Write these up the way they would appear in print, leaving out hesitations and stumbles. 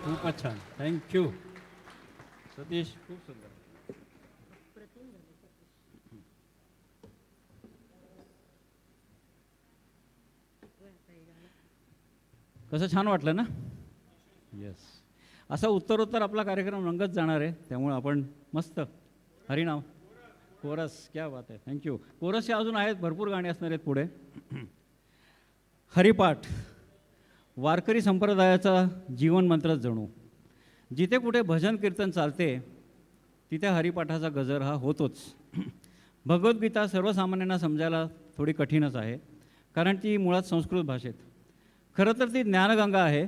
खूपच छान. थँक्यू सतीश. खूप सुंदर. कसं छान वाटलं ना. येस. असा उत्तरोत्तर आपला कार्यक्रम रंगत जाणार आहे, त्यामुळे आपण मस्त हरिनाम कोरस. क्या बात आहे. थँक्यू. कोरसचे अजून आहेत, भरपूर गाणी असणार आहेत पुढे. हरिपाठ वारकरी संप्रदायाचा जीवनमंत्रच जणू. जिथे कुठे भजन कीर्तन चालते तिथे हरिपाठाचा गजर हा होतोच. भगवद्गीता सर्वसामान्यांना समजायला थोडी कठीणच आहे, कारण ती मुळात संस्कृत भाषेत. खरं तर ती ज्ञानगंगा आहे,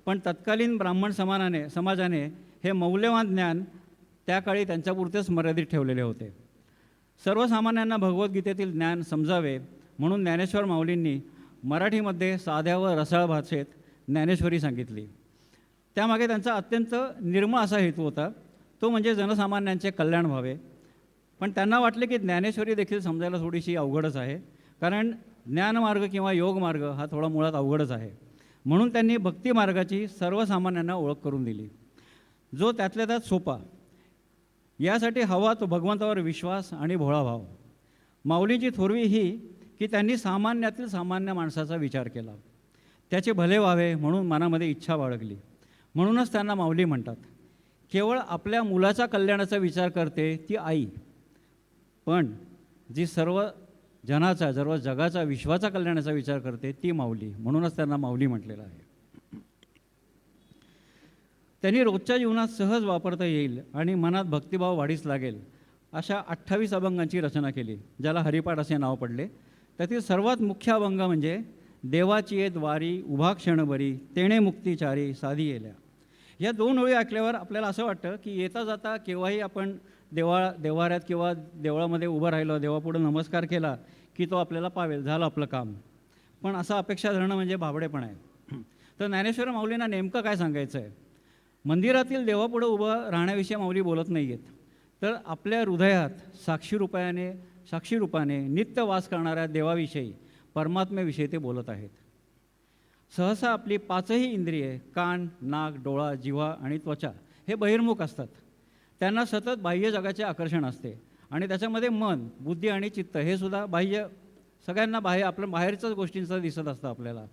पण तत्कालीन ब्राह्मण समाजाने हे मौल्यवान ज्ञान त्या काळी त्यांच्यापुरतेच मर्यादित ठेवलेले होते. सर्वसामान्यांना भगवद्गीतेतील ज्ञान समजावे म्हणून ज्ञानेश्वर माऊलींनी मराठीमध्ये साध्या व रसाळ भाषेत ज्ञानेश्वरी सांगितली. त्यामागे त्यांचा अत्यंत निर्मळ असा हेतू होता, तो म्हणजे जनसामान्यांचे कल्याण व्हावे. पण त्यांना वाटले की ज्ञानेश्वरी देखील समजायला थोडीशी अवघडच आहे, कारण ज्ञानमार्ग किंवा योगमार्ग हा थोडा मुळात अवघडच आहे. म्हणून त्यांनी भक्तिमार्गाची सर्वसामान्यांना ओळख करून दिली, जो त्यातल्या त्यात सोपा. यासाठी हवा तो भगवंतावर विश्वास आणि भोळाभाव. माऊलींची थोरवी ही की त्यांनी सामान्यातील सामान्य माणसाचा विचार केला, त्याचे भले व्हावे म्हणून मनामध्ये इच्छा बाळगली. म्हणूनच त्यांना माऊली म्हणतात. केवळ आपल्या मुलाच्या कल्याणाचा विचार करते ती आई, पण जी सर्व जनाचा सर्व जगाचा विश्वाचा कल्याणाचा विचार करते ती माऊली. म्हणूनच त्यांना माऊली म्हटलेलं आहे. त्यांनी रोजच्या जीवनात सहज वापरता येईल आणि मनात भक्तिभाव वाढीस लागेल अशा 28 अभंगांची रचना केली, ज्याला हरिपाठ असे नाव पडले. त्यातील सर्वात मुख्य अभंग म्हणजे देवाची ये द्वारी उभा क्षण बरी तेणे मुक्तिचारी साधी येल्या. या दोन ओळी ऐकल्यावर आपल्याला असं वाटतं की येता जाता केव्हाही आपण देवाऱ्यात किंवा देवळामध्ये उभं राहिलो, देवापुढं नमस्कार केला की तो आपल्याला पावेल, झालं आपलं काम. पण असं अपेक्षा धरणं म्हणजे भाबडेपण आहे. तर ज्ञानेश्वर माऊलींना नेमकं काय सांगायचं आहे? मंदिरातील देवापुढं उभं राहण्याविषयी माऊली बोलत नाही आहेत, तर आपल्या हृदयात साक्षीरूपाने नित्य वास करणाऱ्या देवाविषयी, परमात्म्याविषयी ते बोलत आहेत. सहसा आपली पाचही इंद्रिये कान, नाक, डोळा, जिव्हा आणि त्वचा हे बहिर्मुख असतात. त्यांना सतत बाह्य जगाचे आकर्षण असते आणि त्याच्यामध्ये मन, बुद्धी आणि चित्त हे सुद्धा सगळ्यांना आपल्या बाहेरच्याच गोष्टींचं दिसत असतं आपल्याला.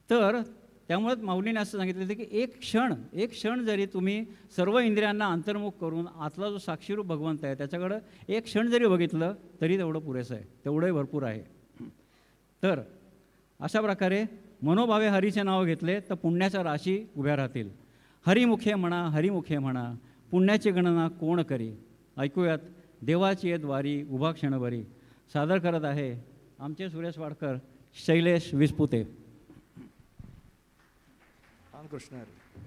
तर त्यामुळे माऊलीने असं सांगितलं होतं की एक क्षण जरी तुम्ही सर्व इंद्रियांना अंतर्मुख करून आतला जो साक्षीरूप भगवंत आहे त्याच्याकडं एक क्षण जरी बघितलं तरी तेवढं पुरेसं आहे, तेवढंही भरपूर आहे. तर अशा प्रकारे मनोभावे हरीचे नाव घेतले तर पुण्याच्या राशी उभ्या राहतील. हरिमुखे म्हणा पुण्याची गणना कोण करी. ऐकूयात देवाची ये द्वारी उभा क्षणभरी. सादर करत आहे आमचे सुरेश वाडकर, शैलेश विस्पुते. कृष्ण हरी.